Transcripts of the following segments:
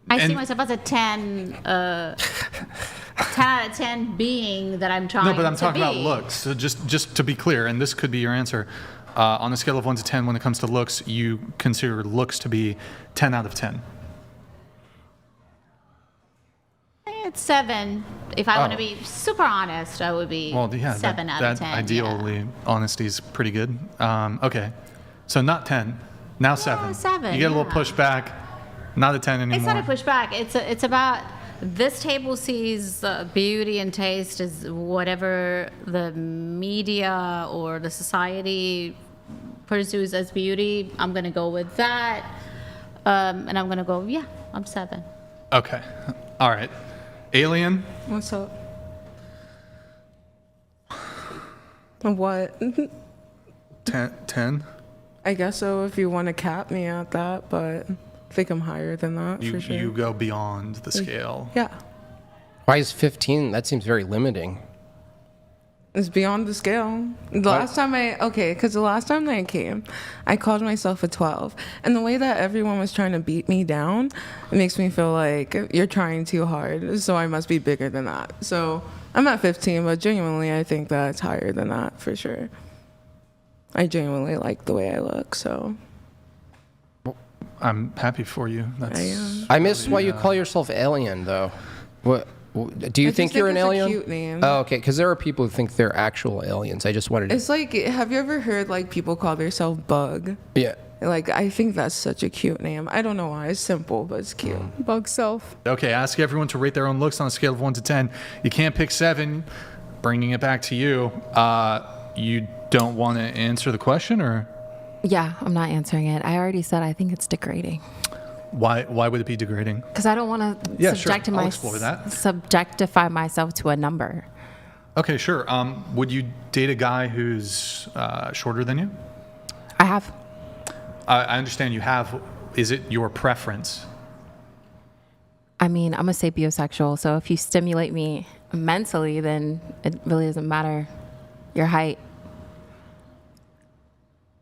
I see myself as a 10, 10 out of 10 being that I'm trying to be. No, but I'm talking about looks. So just to be clear, and this could be your answer, on a scale of 1 to 10, when it comes to looks, you consider looks to be 10 out of 10. It's 7. If I want to be super honest, I would be 7 out of 10. Ideally, honesty is pretty good. Okay, so not 10, now 7. 7. You get a little pushback, not a 10 anymore. It's not a pushback. It's about this table sees beauty and taste as whatever the media or the society pursues as beauty. I'm gonna go with that, and I'm gonna go. Yeah, I'm 7. Okay, all right. Alien. What's up? What? 10. I guess so if you want to cap me at that, but I think I'm higher than that for sure. You go beyond the scale. Yeah. Why is 15? That seems very limiting. It's beyond the scale. The last time that I came, I called myself a 12. And the way that everyone was trying to beat me down, it makes me feel like you're trying too hard, so I must be bigger than that. So I'm at 15, but genuinely, I think that it's higher than that for sure. I genuinely like the way I look, so. I'm happy for you. I am. I miss why you call yourself alien, though. What? Do you think you're an alien? It's a cute name. Oh, okay. Because there are people who think they're actual aliens. I just wanted to. It's like, have you ever heard like people call themselves Bug? Yeah. Like, I think that's such a cute name. I don't know why. It's simple, but it's cute. Bug self. Okay, ask everyone to rate their own looks on a scale of 1 to 10. You can't pick 7. Bringing it back to you. You don't want to answer the question, or? Yeah, I'm not answering it. I already said I think it's degrading. Why would it be degrading? Because I don't want to I'll explore that. subjectify myself to a number. Okay, sure. Would you date a guy who's shorter than you? I have. I understand you have. Is it your preference? I mean, I'm a sapiosexual, so if you stimulate me mentally, then it really doesn't matter your height.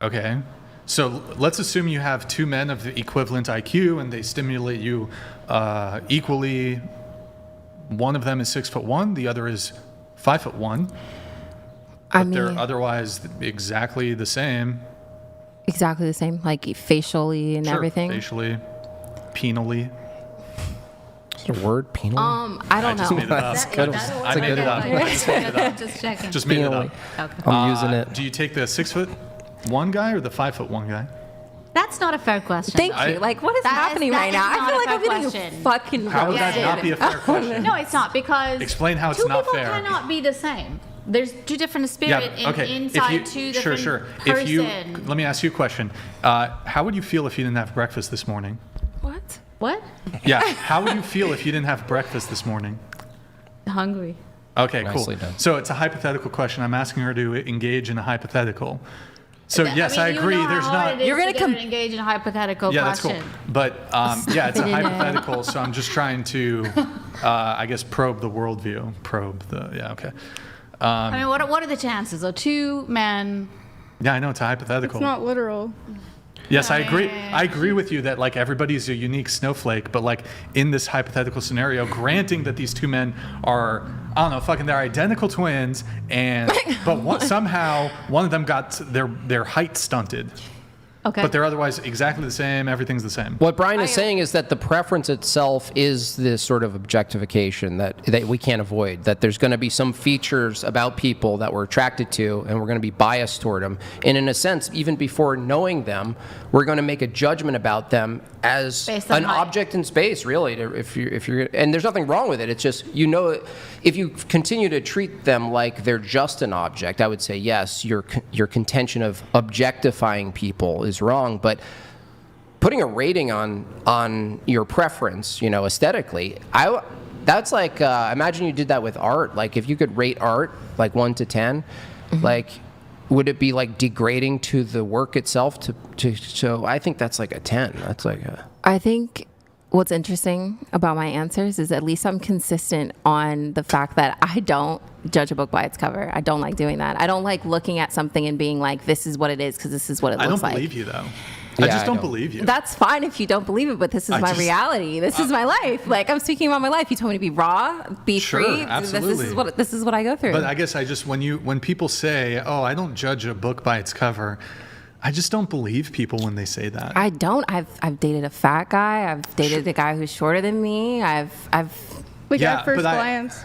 Okay. So let's assume you have 2 men of the equivalent IQ and they stimulate you equally. One of them is 6'1", the other is 5'1". But they're otherwise exactly the same. Exactly the same, like facially and everything. Facially, penally. Is there a word, penal? I don't know. Just made it up. I made it up. Just checking. Just made it up. Okay. I'm using it. Do you take the 6'1" guy or the 5'1" guy? That's not a fair question. Thank you. Like, what is happening right now? I feel like I'm getting fucking How would that not be a fair question? No, it's not, because Explain how it's two not people fair. cannot be the same. There's 2 different spirits inside 2 different Sure. person. Let me ask you a question. How would you feel if you didn't have breakfast this morning? What? Yeah. How would you feel if you didn't have breakfast this morning? Hungry. Okay, Nicely cool. done. So it's a hypothetical question. I'm asking her to engage in a hypothetical. So yes, I agree. There's not. You're going to engage in a hypothetical Yeah, question. that's cool. But yeah, it's a hypothetical. So I'm just trying to, I guess, probe the worldview. Okay. I mean, what are the chances? 2 men. Yeah, I know it's a hypothetical. It's not literal. Yes, I agree. I agree with you that like everybody's a unique snowflake, but like in this hypothetical scenario, granting that these 2 men are, I don't know, fucking they're identical twins, but somehow one of them got their height stunted. Okay. But they're otherwise exactly the same. Everything's the same. What Brian is saying is that the preference itself is this sort of objectification that we can't avoid, that there's going to be some features about people that we're attracted to and we're going to be biased toward them. And in a sense, even before knowing them, we're going to make a judgment about them as an object in space, really. If you're, and there's nothing wrong with it. It's just, if you continue to treat them like they're just an object, I would say, yes, your contention of objectifying people is wrong, but putting a rating on your preference, aesthetically, that's like imagine you did that with art. Like if you could rate art like 1 to 10, like would it be like degrading to the work itself? So I think that's like a 10. That's like a. I think what's interesting about my answers is at least I'm consistent on the fact that I don't judge a book by its cover. I don't like doing that. I don't like looking at something and being like, this is what it is because this is what it looks like. I don't believe you, though. I Yeah, just I don't don't. believe you. That's fine if you don't believe it, but this is I my just- reality. This is my life. Like, I'm speaking about my life. You told me to be raw, be Sure, free. absolutely. This is what I go through. But I guess I just when people say, "Oh, I don't judge a book by its cover," I just don't believe people when they say that. I don't. I've dated a fat guy. I've dated a guy who's shorter than me. Like Yeah, at first but glance.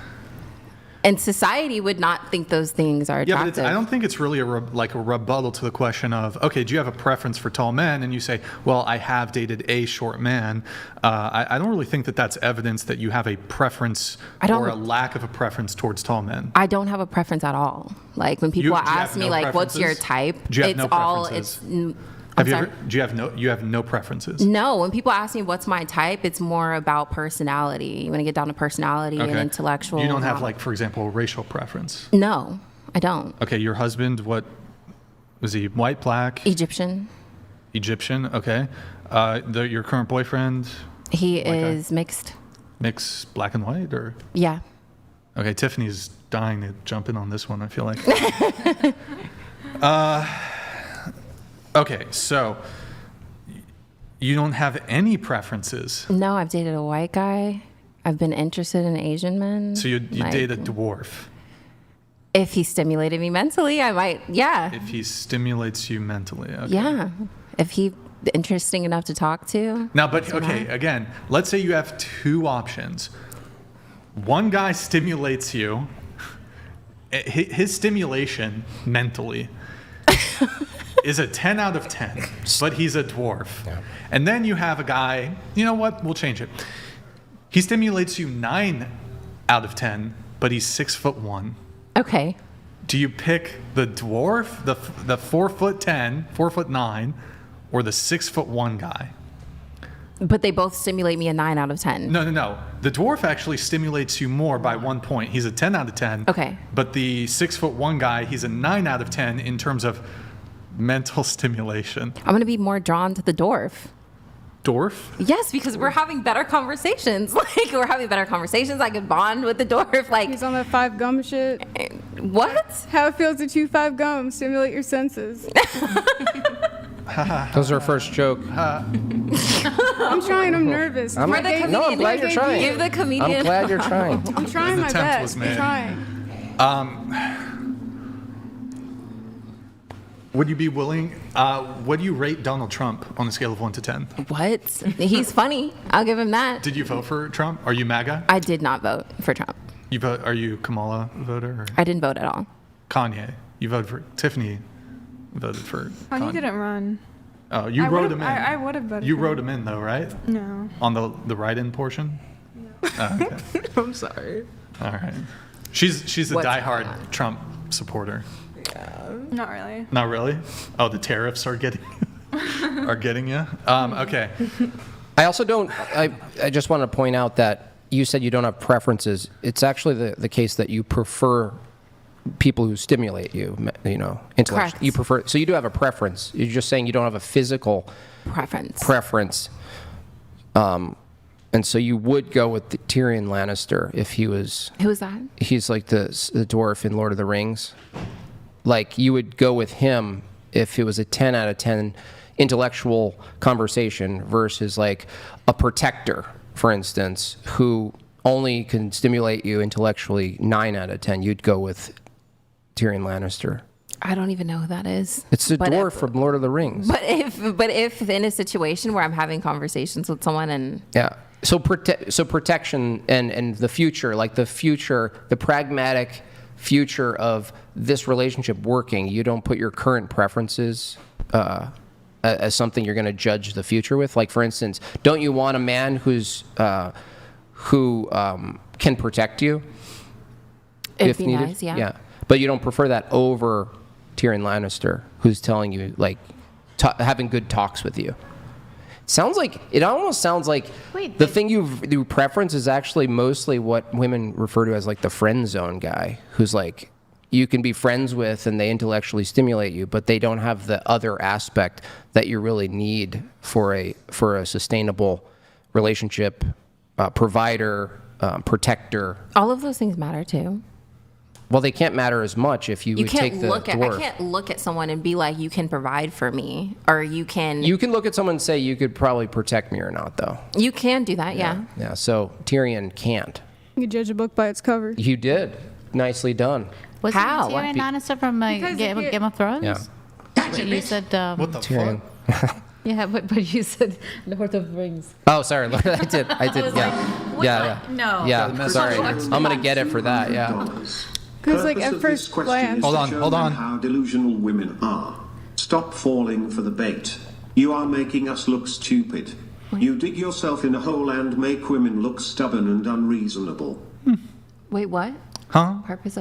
and society would not think those things are Yeah, attractive. but I don't think it's really like a rebuttal to the question of, okay, do you have a preference for tall men? And you say, well, I have dated a short man. I don't really think that that's evidence that you have a preference or a lack of a preference towards tall men. I don't have a preference at all. Like when people Do you ask have me, no like, what's your preferences? type? Do you have it's no all. preferences? I'm Have you sorry. ever? Do you have no preferences? No, when people ask me what's my type, it's more about personality. You want to get down to personality and intellectual. You don't have, like, for example, a racial preference. No, I don't. Okay, your husband, what was he? White, black, Egyptian. Egyptian? Okay. Your current boyfriend, He guy? is mixed. mix black and white, or? Yeah. Okay, Tiffany's dying to jump in on this one, I feel like. Okay, so you don't have any preferences. No, I've dated a white guy. I've been interested in Asian men. So you Like, date a dwarf If he stimulated me mentally, I might. Yeah. if he stimulates you mentally. Okay. Yeah. If he interesting enough to talk to. Now, but that's what okay, again, let's say you have two options. One guy stimulates you, his stimulation mentally is a 10 out of 10, but he's a dwarf. Yeah. And then you have a guy, you know what, we'll change it. He stimulates you 9 out of 10, but he's 6'1". Okay. Do you pick the dwarf, the 4'10", 4'9", or the 6'1" guy? But they both stimulate me a 9 out of 10. No. The dwarf actually stimulates you more by 1 point. He's a 10 out of 10. Okay. But the 6'1" guy, he's a 9 out of 10 in terms of mental stimulation. I'm going to be more drawn to the dwarf. Dwarf? Yes, because we're having better conversations. Like, we're having better conversations. I could bond with the dwarf. Like, He's on that 5 gum shit. what? How it feels to chew 5 gum, stimulate your senses. That was our first joke. I'm trying, I'm nervous. I'm- We're the comedian. No, I'm glad you're trying. Give the comedian. I'm glad you're trying. I'm trying An my attempt was best. made. I'm trying. Would you be willing, what do you rate Donald Trump on a scale of 1 to 10? What? He's funny. I'll give him that. Did you vote for Trump? Are you MAGA? I did not vote for Trump. You vote? Are you Kamala voter or I didn't vote at all. Kanye? You voted for Tiffany. Voted for. Oh, he Kanye. didn't run. Oh, you I wrote would've- him in. I would've voted You for wrote him. him in though, right? No. On the write-in portion. Oh, okay. I'm sorry. All right. She's a What's going diehard on? Trump supporter. Not really. Not really. Oh, the tariffs are getting you. Okay. I also don't. I just want to point out that you said you don't have preferences. It's actually the case that you prefer people who stimulate you. You know, intellectually. Correct. You prefer. So you do have a preference. You're just saying you don't have a physical preference. And so you would go with Tyrion Lannister if he was. Who was that? He's like the dwarf in Lord of the Rings. Like you would go with him if it was a 10 out of 10 intellectual conversation versus like a protector, for instance, who only can stimulate you intellectually 9 out of 10. You'd go with Tyrion Lannister. I don't even know who that is. It's the But dwarf from Lord of the Rings. But if in a situation where I'm having conversations with someone and Yeah. So protection and the future, like the pragmatic future of this relationship working, you don't put your current preferences as something you're going to judge the future with. Like, for instance, don't you want a man who can protect you it'd if be needed? nice, yeah. Yeah. But you don't prefer that over Tyrion Lannister, who's telling you, like, having good talks with you. It almost sounds like Wait, the but- thing you preference is actually mostly what women refer to as like the friend zone guy, who's like you can be friends with and they intellectually stimulate you, but they don't have the other aspect that you really need for a sustainable relationship, provider, protector. All of those things matter too. Well, they can't matter as much if you You would can't take the look at. dwarf. I can't look at someone and be like, "You can provide for me," or "You can." You can look at someone and say, you could probably protect me or not, though. You can do that. Yeah. Yeah, so Tyrion can't. You can judge a book by its cover. You did. Nicely done. Was How? Tyrion Lannister from Because Game, if you- Game of Thrones? Yeah. But you said, What the Tyrion. fuck? yeah, but you said Lord of the Rings. Oh, sorry. I did. was Yeah. like, Yeah. No. Yeah. Sorry. I'm going to get it for that. Yeah. Because, like, at first glance, Hold on. How delusional women are. Stop falling for the bait. You are making us look stupid. You dig yourself in a hole and make women look stubborn and unreasonable. Wait, what? Huh? Purpose of